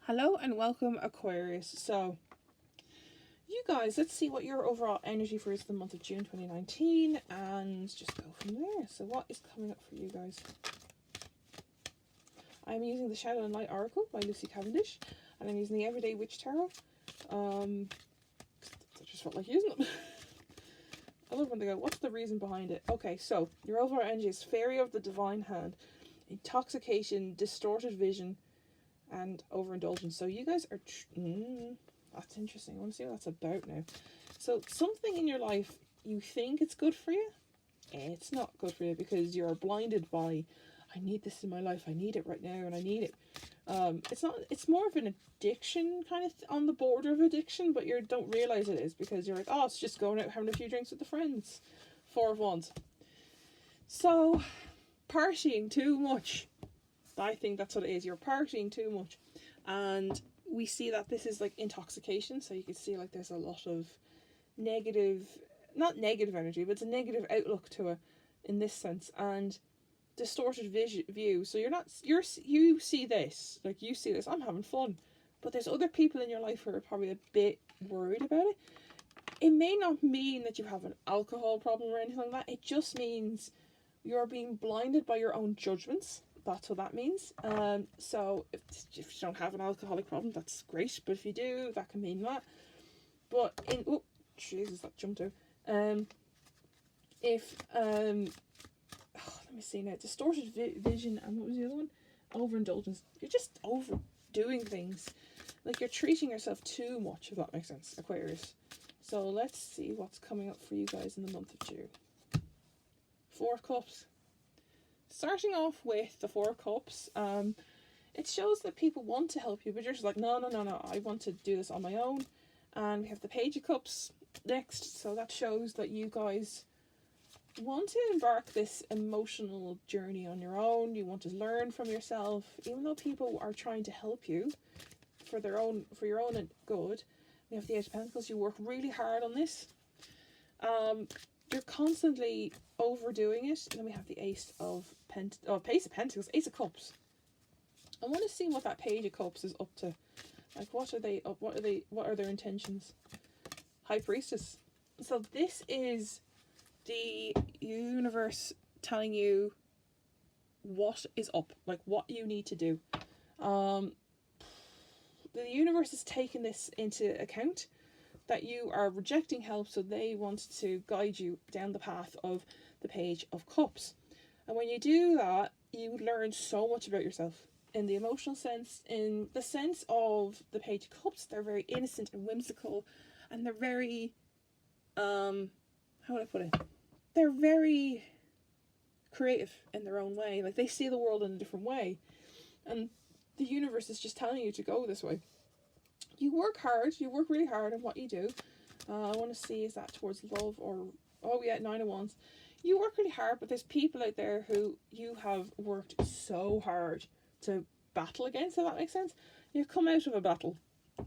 Hello and welcome, Aquarius. So, you guys, let's see what your overall energy for is the month of June 2019 and just go from there. So, what is coming up for you guys? I'm using the Shadow and Light Oracle by Lucy Cavendish, and I'm using the Everyday Witch Tarot. I just felt like using them. I love when they go, what's the reason behind it? Okay, so your overall energy is Fairy of the Divine Hand, Intoxication, Distorted Vision, and Overindulgence. So you guys are... that's interesting. I want to see what that's about now. So something in your life, you think it's good for you. It's not good for you because you're blinded by, I need this in my life. I need it right now and I need it. It's not. It's more of an addiction, kind of on the border of addiction, but you don't realize it is because you're like, oh, it's just going out having a few drinks with the friends. 4 of Wands. So, partying too much. I think that's what it is. You're partying too much, and we see that this is like intoxication. So you can see like there's a lot of negative, not negative energy, but it's a negative outlook to it in this sense, and distorted view. So you see this, like you see this, I'm having fun, but there's other people in your life who are probably a bit worried about it. It may not mean that you have an alcohol problem or anything like that. It just means you're being blinded by your own judgments. That's what that means. So if you don't have an alcoholic problem, that's great, but if you do, that can mean that. But oh Jesus, that jumped out. Let me see now. Distorted vision, and what was the other one? Overindulgence. You're just overdoing things. Like you're treating yourself too much, if that makes sense, Aquarius. So let's see what's coming up for you guys in the month of June. 4 of Cups. Starting off with the 4 of Cups, it shows that people want to help you, but you're just like, no, I want to do this on my own. And we have the Page of Cups next, so that shows that you guys want to embark this emotional journey on your own. You want to learn from yourself, even though people are trying to help you for your own good. We have the Eight of Pentacles. You work really hard on this. You're constantly overdoing it. And then we have the Ace of Pentacles, Ace of Cups. I want to see what that Page of Cups is up to. Like, what are they up? What are their intentions? High Priestess. So this is the universe telling you what is up, like what you need to do. The universe is taking this into account, that you are rejecting help, so they want to guide you down the path of the Page of Cups. And when you do that, you learn so much about yourself in the emotional sense. In the sense of the Page of Cups, they're very innocent and whimsical, and they're very how would I put it? They're very creative in their own way. Like, they see the world in a different way, and the universe is just telling you to go this way. You work hard. You work really hard on what you do. I want to see, is that towards love or... Oh yeah, 9 of Wands. You work really hard, but there's people out there who you have worked so hard to battle against, if that makes sense. You've come out of a battle,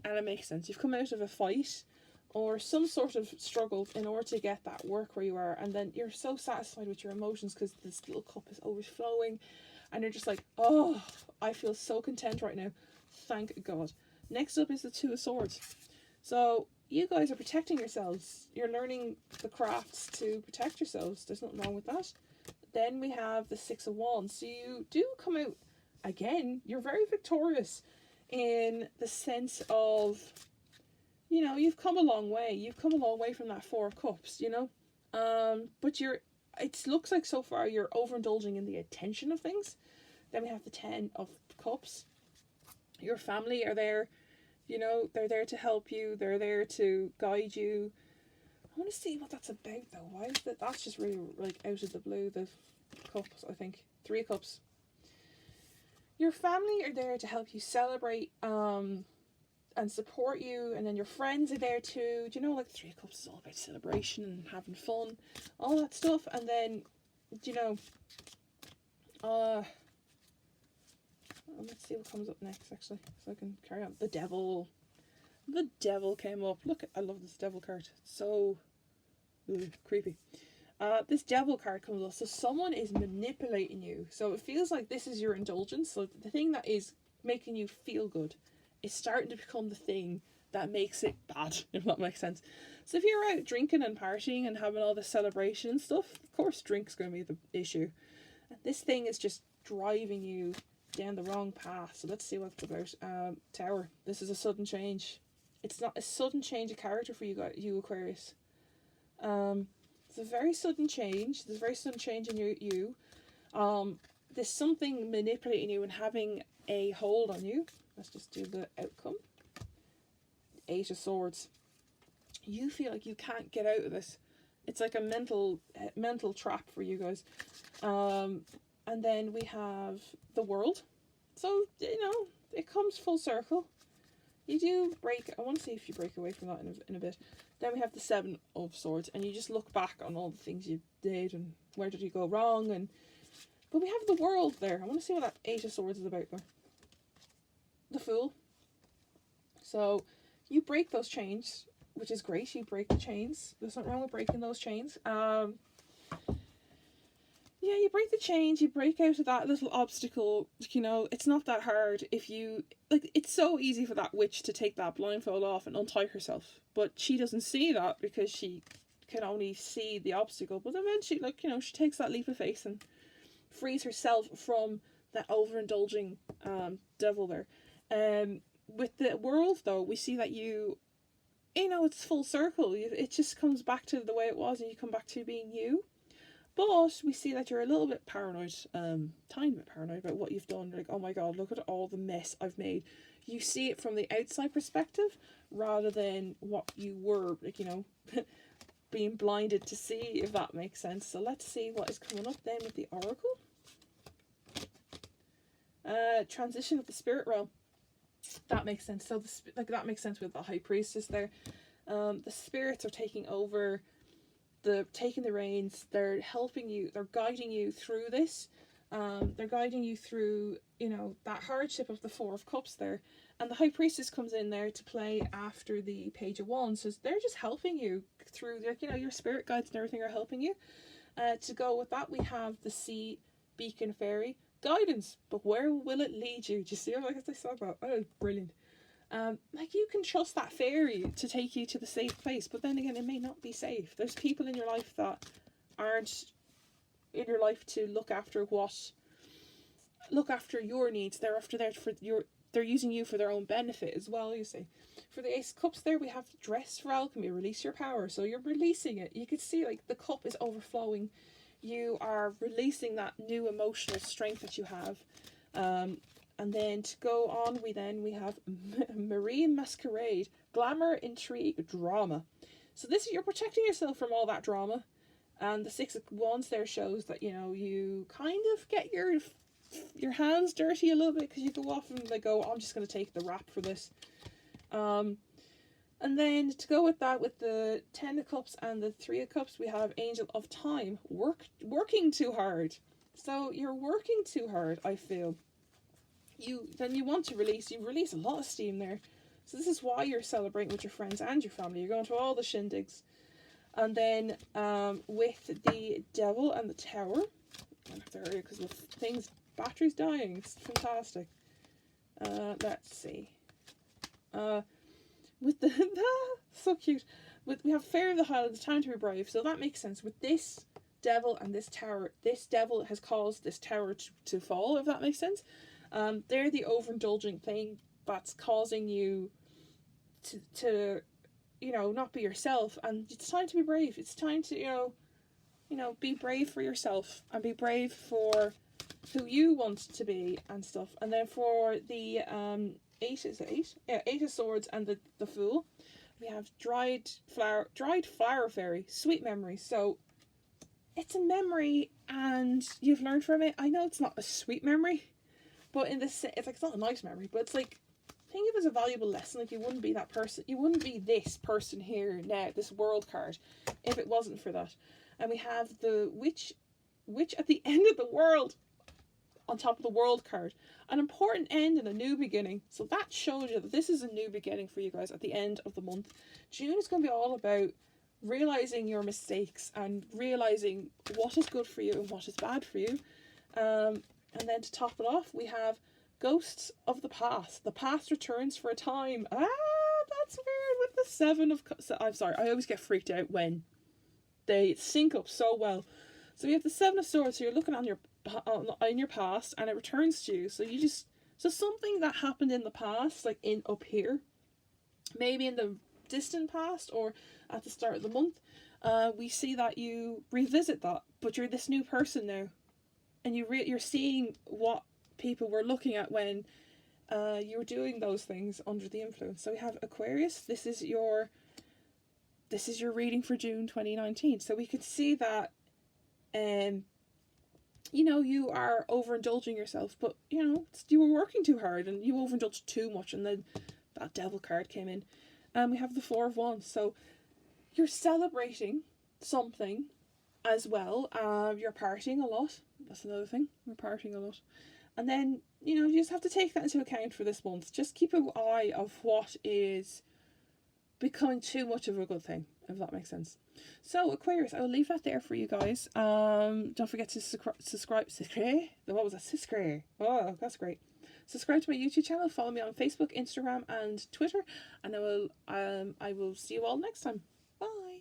and it makes sense. You've come out of a fight or some sort of struggle in order to get that work where you are, and then you're so satisfied with your emotions because this little cup is overflowing, and you're just like, oh, I feel so content right now, thank God. Next up is the 2 of Swords. So you guys are protecting yourselves. You're learning the crafts to protect yourselves. There's nothing wrong with that. Then we have the 6 of Wands. So you do come out, again, you're very victorious in the sense of, you know, you've come a long way. You've come a long way from that 4 of Cups, you know. But it looks like so far you're overindulging in the attention of things. Then we have the 10 of Cups. Your family are there, you know, they're there to help you. They're there to guide you. I want to see what that's about, though. Why is that? That's just really, like, out of the blue, the Cups, I think. 3 of Cups. Your family are there to help you celebrate, and support you, and then your friends are there too. Do you know, like, 3 of Cups is all about celebration and having fun, all that stuff. And then, you know, let's see what comes up next, actually, so I can carry on. The Devil. The Devil came up. Look, I love this Devil card. It's so creepy. This Devil card comes up. So someone is manipulating you. So it feels like this is your indulgence. So the thing that is making you feel good is starting to become the thing that makes it bad, if that makes sense. So if you're out drinking and partying and having all this celebration and stuff, of course drink's going to be the issue. And this thing is just driving you down the wrong path. So let's see what it's about. Tower. This is a sudden change. It's not a sudden change of character for you Aquarius. It's a very sudden change. There's a very sudden change in you. There's something manipulating you and having a hold on you. Let's just do the outcome. 8 of Swords. You feel like you can't get out of this. It's like a mental trap for you guys. And then we have the World. So, you know, it comes full circle. You do break. I want to see if you break away from that in a bit. Then we have the 7 of Swords, and you just look back on all the things you did and where did you go wrong. But we have the World there. I want to see what that 8 of Swords is about there. The Fool. So you break those chains, which is great. You break the chains. There's nothing wrong with breaking those chains. Yeah, you break the chains, you break out of that little obstacle. You know, it's not that hard if you... Like, it's so easy for that witch to take that blindfold off and untie herself. But she doesn't see that because she can only see the obstacle. But eventually, like, you know, she takes that leap of faith and frees herself from that overindulging devil there. With the World, though, we see that you know, it's full circle. It just comes back to the way it was and you come back to being you. But we see that you're a little bit paranoid, tiny bit paranoid about what you've done. Like, oh my god, look at all the mess I've made. You see it from the outside perspective rather than what you were, like, you know, being blinded to see, if that makes sense. So let's see what is coming up then with the Oracle. Transition of the spirit realm. That makes sense. So that makes sense with the High Priestess there. The spirits are taking over. Taking the reins. They're helping you. They're guiding you through this. They're guiding you through, you know, that hardship of the 4 of Cups there. And the High Priestess comes in there to play after the Page of Wands. So they're just helping you through, like, you know, your spirit guides and everything are helping you. To go with that, we have the Sea Beacon Fairy. Guidance, but where will it lead you? Do you see how I saw that? Oh, brilliant. Like, you can trust that fairy to take you to the safe place, but then again, it may not be safe. There's people in your life that aren't in your life to look after your needs. They're using you for their own benefit as well, you see. For the Ace of Cups there, we have dress for alchemy, release your power. So you're releasing it. You can see, like, the cup is overflowing. You are releasing that new emotional strength that you have. And then to go on, we have Marie Masquerade, glamour, intrigue, drama. So this, you're protecting yourself from all that drama. And the 6 of Wands there shows that, you know, you kind of get your hands dirty a little bit because you go off and like go, I'm just going to take the rap for this. And then to go with that, with the 10 of Cups and the 3 of Cups, we have Angel of Time, working too hard. So you're working too hard, I feel. You want to release. You release a lot of steam there. So this is why you're celebrating with your friends and your family. You're going to all the shindigs. And then with the Devil and the Tower, I have to hurry because the battery's dying. It's fantastic. Let's see. With the so cute. We have Fair of the Highlands, Time to be Brave. So that makes sense. With this Devil and this Tower, this Devil has caused this Tower to fall, if that makes sense. They're the overindulgent thing that's causing you to you know, not be yourself. And it's time to be brave. It's time to, you know, be brave for yourself and be brave for who you want to be and stuff. And then for the 8 of Swords and the Fool, we have dried flower fairy, sweet memory. So it's a memory and you've learned from it. I know it's not a sweet memory, but it's not a nice memory, but it's like, think of it as a valuable lesson. Like, you wouldn't be that person, you wouldn't be this person here now, this World card, if it wasn't for that. And we have the witch at the end of the world on top of the World card. An important end and a new beginning. So that shows you that this is a new beginning for you guys at the end of the month. June is going to be all about realizing your mistakes and realizing what is good for you and what is bad for you. And then to top it off, we have Ghosts of the past. The past returns for a time. Ah, that's weird with the Seven of... I'm sorry, I always get freaked out when they sync up so well. So we have the Seven of Swords, so you're looking on your in your past, and it returns to you. So you just... So something that happened in the past, like in up here, maybe in the distant past or at the start of the month, we see that you revisit that, but you're this new person now, and you're seeing what people were looking at when you were doing those things under the influence. So we have Aquarius. This is your reading for June 2019. So we can see that you know, you are overindulging yourself, but you know, you were working too hard and you overindulged too much, and then that devil card came in. And we have the Four of Wands. So you're celebrating something as well. You're partying a lot. That's another thing. You're partying a lot. And then, you know, you just have to take that into account for this month. Just keep an eye of what is becoming too much of a good thing, if that makes sense. So Aquarius, I will leave that there for you guys. Don't forget to subscribe. What was that? Subscribe. Oh, that's great. Subscribe to my YouTube channel. Follow me on Facebook, Instagram, and Twitter. And I will see you all next time. Bye.